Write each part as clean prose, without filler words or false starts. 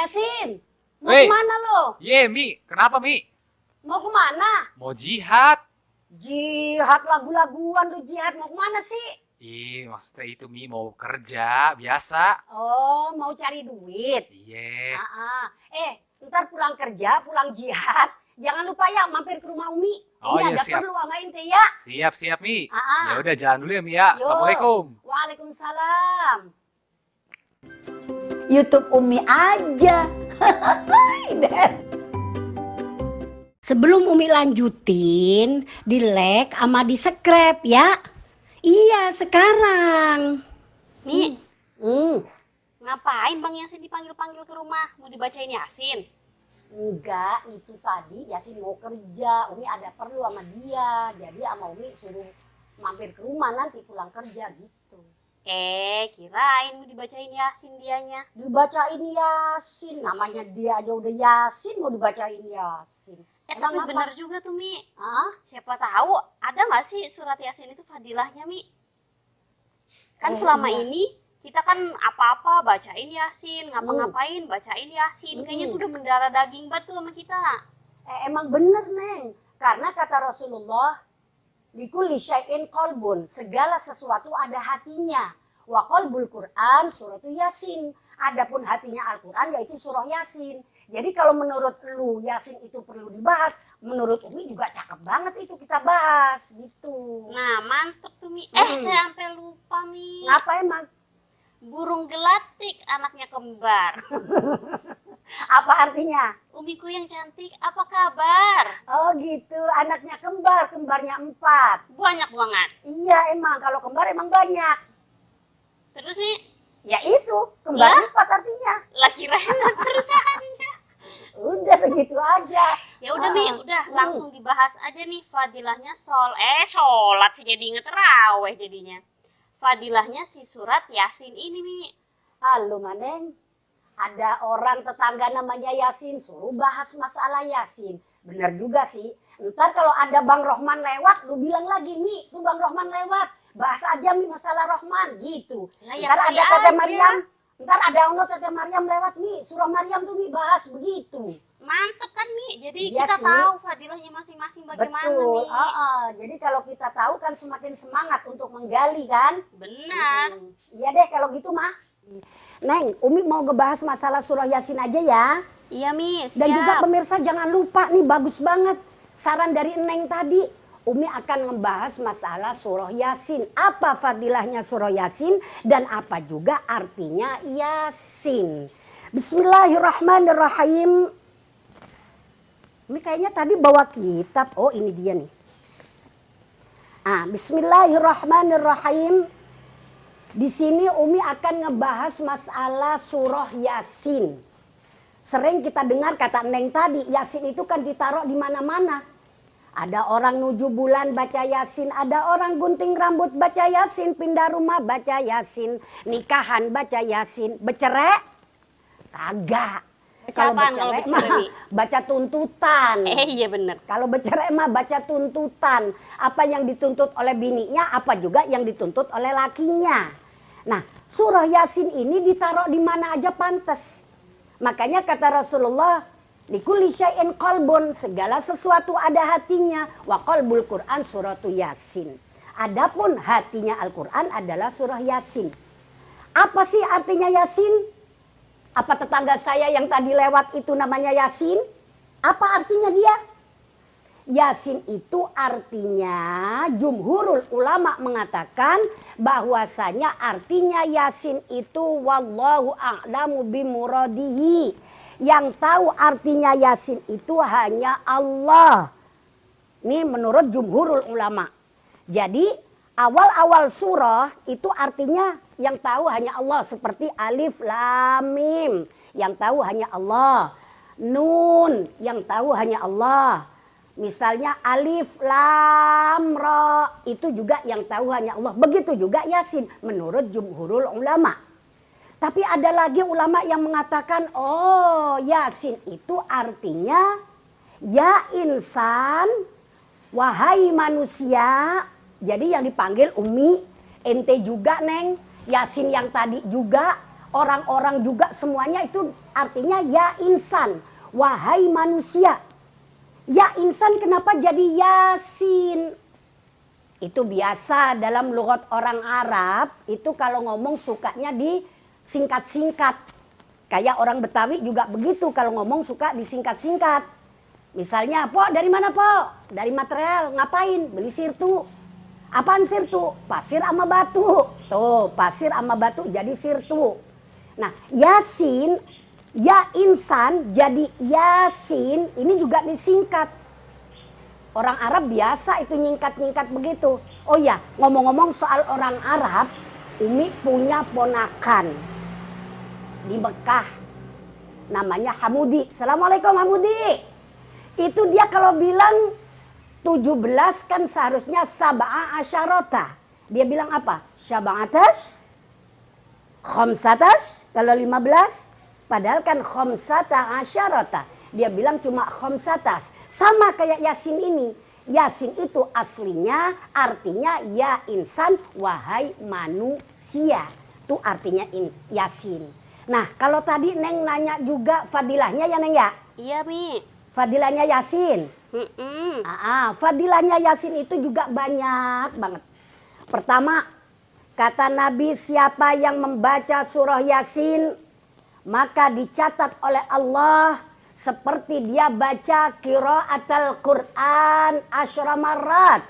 Yasin, mau kemana lo? Mi, kenapa Mi? Mau kemana? Mau jihad. Jihad lagu-laguan lu jihad, mau kemana sih? Maksudnya itu Mi, mau kerja, biasa. Oh, mau cari duit? Iya. Ntar pulang kerja, pulang jihad, jangan lupa ya mampir ke rumah Umi. Oh, Ini iya, ada siap. perlu sama ente ya. Siap Mi. Ah. Ya udah jalan dulu ya Mi ya. Yo. Assalamualaikum. Waalaikumsalam. YouTube Umi aja. Sebelum Umi lanjutin, di like sama di subscribe ya. Iya, sekarang. Mi, ngapain Bang Yasin dipanggil-panggil ke rumah? Mau dibacain Yasin? Enggak, itu tadi Yasin mau kerja. Umi ada perlu sama dia. Jadi sama Umi suruh mampir ke rumah nanti pulang kerja gitu. Kirain mau dibacain Yasin dianya. Dibacain Yasin, namanya dia aja udah Yasin mau dibacain Yasin. Tapi bener juga tuh Mi. Hah? Siapa tahu ada nggak sih surat Yasin itu fadilahnya Mi? Kan selama ini kita kan apa-apa bacain Yasin, ngapa-ngapain bacain Yasin. Kayaknya tuh udah mendarah daging banget tuh sama kita. Emang bener Neng, karena kata Rasulullah, likulli syai'in qalbun, segala sesuatu ada hatinya. Wa qalbul Quran suratu Yasin. Adapun hatinya Al-Quran yaitu surah Yasin. Jadi kalau menurut lu Yasin itu perlu dibahas, menurut Umi juga cakep banget itu kita bahas gitu. Nah mantep tuh Mi. Saya sampai lupa Mi. Ngapa emang? Burung gelatik anaknya kembar. Apa artinya? Umiku yang cantik, apa kabar? Oh gitu, anaknya kembar, kembarnya 4. Banyak banget. Iya emang, kalau kembar emang banyak. Terus Mi, Ya itu, kembar 4 artinya. lah kirain perusahaannya. Udah segitu aja. Ya udah Mi, udah langsung dibahas aja nih fadilahnya sholat sih jadi inget raweh jadinya. Fadilahnya si surat Yasin ini Mi. Halo Maneng, ada orang tetangga namanya Yasin, suruh bahas masalah Yasin. Bener juga sih. Ntar kalau ada Bang Rohman lewat, lu bilang lagi, Mi, tuh Bang Rohman lewat. Bahas aja Mi masalah Rohman, gitu. Lah, ya Ntar kali ada Tete aja. Maryam, ntar ada Tete Maryam lewat, Mi. Surah Maryam tuh Mi bahas begitu. Mantep kan Mi, jadi Iya kita sih. tahu fadilahnya masing-masing bagaimana Betul. Mi. Jadi kalau kita tahu kan semakin semangat untuk menggali kan. Benar. Iya deh kalau gitu mah. Neng, Umi mau ngebahas masalah surah Yasin aja ya. Iya Mi, siap. Dan juga pemirsa jangan lupa nih bagus banget saran dari Neng tadi. Umi akan ngebahas masalah surah Yasin. Apa fadilahnya surah Yasin dan apa juga artinya Yasin. Bismillahirrahmanirrahim. Umi kayaknya tadi bawa kitab. Oh ini dia nih. Bismillahirrahmanirrahim. Di sini Umi akan ngebahas masalah surah Yasin. Sering kita dengar kata Neng tadi, Yasin itu kan ditaruh di mana-mana. Ada orang nuju bulan baca Yasin, ada orang gunting rambut baca Yasin, pindah rumah baca Yasin, nikahan baca Yasin, bercerai kagak. Baca apaan kalau bercerai bercerai, mah Mi? baca tuntutan. Iya bener. Kalau bercerai mah baca tuntutan. Apa yang dituntut oleh bininya, apa juga yang dituntut oleh lakinya. Nah, surah Yasin ini ditaruh di mana aja pantas. Makanya kata Rasulullah, likulli syai'in qalbun, segala sesuatu ada hatinya. Wa qalbul Quran suratu Yasin. Adapun hatinya Al-Quran adalah surah Yasin. Apa sih artinya Yasin? Apa tetangga saya yang tadi lewat itu namanya Yasin? Apa artinya dia? Yasin itu artinya jumhurul ulama mengatakan bahwasanya artinya Yasin itu wallahu a'lamu bimuradihi. Yang tahu artinya Yasin itu hanya Allah. Ini menurut jumhurul ulama. Jadi awal-awal surah itu artinya yang tahu hanya Allah. Seperti alif lam mim. Yang tahu hanya Allah. Nun yang tahu hanya Allah. Misalnya alif lam ra itu juga yang tahu hanya Allah. Begitu juga Yasin menurut jumhurul ulama. Tapi ada lagi ulama yang mengatakan oh Yasin itu artinya ya insan wahai manusia. Jadi yang dipanggil Umi, ente juga Neng, Yasin yang tadi juga. orang-orang juga semuanya itu artinya ya insan, wahai manusia. Ya insan kenapa jadi Yasin? Itu biasa dalam lughat orang Arab, itu kalau ngomong sukanya disingkat-singkat. Kayak orang Betawi juga begitu, kalau ngomong suka disingkat-singkat. Misalnya, "Po, dari mana, Po?" "Dari material." "Ngapain?" "Beli sirtu." "Apaan sirtu?" "Pasir sama batu." Tuh, pasir sama batu jadi sirtu. Nah, Yasin, ya insan jadi Yasin, ini juga disingkat. Orang Arab biasa itu nyingkat-nyingkat begitu. Oh ya, ngomong-ngomong soal orang Arab, Umi punya ponakan di Mekah. Namanya Hamudi. Assalamualaikum Hamudi. Itu dia kalau bilang 17 kan seharusnya sab'a asyarota. Dia bilang apa? Syab'atas, khamsatas, kalau 15. Padahal kan khamsata asyarota. Dia bilang cuma khamsatas. Sama kayak Yasin ini. Yasin itu aslinya artinya ya insan, wahai manusia. Itu artinya Yasin. Nah, kalau tadi Neng nanya juga fadilahnya ya Neng ya? Iya, Mi. Fadilahnya Yasin. Fadilahnya Yasin itu juga banyak banget. Pertama, kata Nabi, siapa yang membaca surah Yasin, maka dicatat oleh Allah seperti dia baca qiraatul Quran asyra marrat.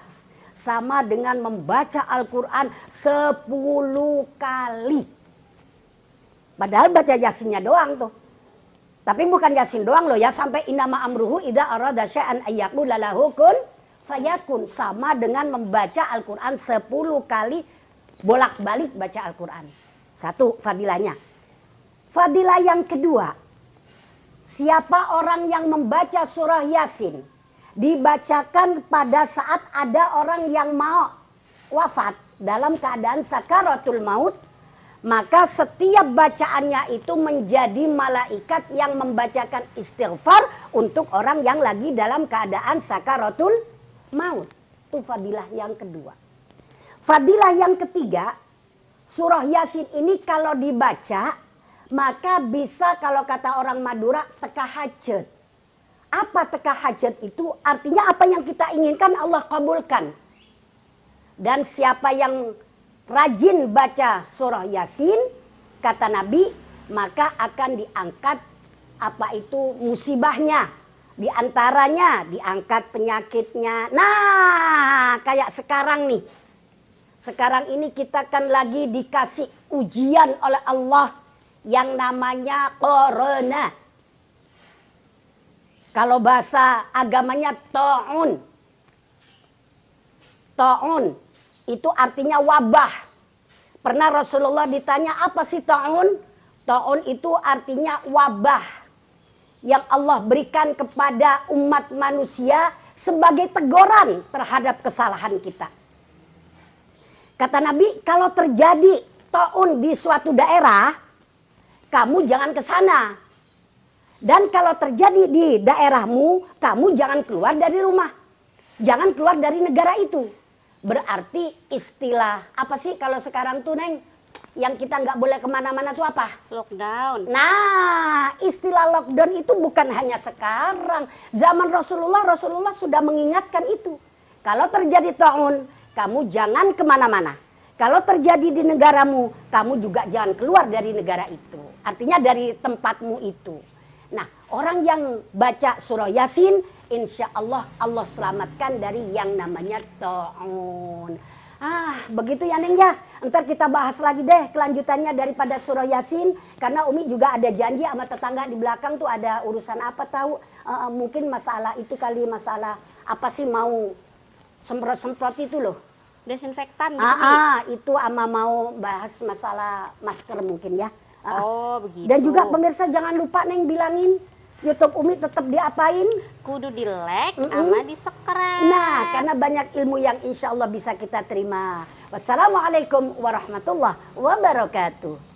Sama dengan membaca Al-Quran 10 kali. Padahal baca Yasinnya doang tuh. Tapi bukan Yasin doang loh ya, sampai innama amruhu idza arada syai'an ayyaqula lahu kun fayakun. Sama dengan membaca Al-Quran 10 kali bolak-balik baca Al-Quran. Satu fadilahnya. Fadilah yang kedua, siapa orang yang membaca surah Yasin dibacakan pada saat ada orang yang mau wafat dalam keadaan sakaratul maut, maka setiap bacaannya itu menjadi malaikat yang membacakan istighfar untuk orang yang lagi dalam keadaan sakaratul maut. Itu fadilah yang kedua. Fadilah yang ketiga, surah Yasin ini kalau dibaca, maka bisa kalau kata orang Madura teka hajat. Apa teka hajat itu? Artinya apa yang kita inginkan Allah kabulkan. Dan siapa yang rajin baca surah Yasin, kata Nabi, maka akan diangkat apa itu musibahnya. Di antaranya diangkat penyakitnya. Nah, kayak sekarang nih. Sekarang ini kita kan lagi dikasih ujian oleh Allah yang namanya corona. Kalau bahasa agamanya ta'un. Ta'un itu artinya wabah. Pernah Rasulullah ditanya apa sih ta'un? Ta'un itu artinya wabah yang Allah berikan kepada umat manusia sebagai teguran terhadap kesalahan kita. Kata Nabi, kalau terjadi ta'un di suatu daerah, kamu jangan ke sana. Dan kalau terjadi di daerahmu, kamu jangan keluar dari rumah. Jangan keluar dari negara itu. Berarti istilah, apa sih kalau sekarang tuh Neng, yang kita nggak boleh kemana-mana tuh apa? Lockdown. Nah, istilah lockdown itu bukan hanya sekarang. Zaman Rasulullah sudah mengingatkan itu. Kalau terjadi ta'un, kamu jangan kemana-mana. Kalau terjadi di negaramu, kamu juga jangan keluar dari negara itu. Artinya dari tempatmu itu. Nah, orang yang baca surah Yasin, insya Allah Allah selamatkan dari yang namanya ta'un. Begitu ya Neng ya. Ntar kita bahas lagi deh kelanjutannya daripada surah Yasin. Karena Umi juga ada janji sama tetangga di belakang tuh ada urusan apa tahu. Mungkin masalah itu kali, masalah apa sih mau semprot-semprot itu loh. Desinfektan gitu. Itu ama mau bahas masalah masker mungkin ya. Oh begitu. Dan juga pemirsa jangan lupa Neng bilangin YouTube Umi tetap diapain? Kudu di like sama di subscribe. Nah, karena banyak ilmu yang insya Allah bisa kita terima. Wassalamualaikum warahmatullahi wabarakatuh.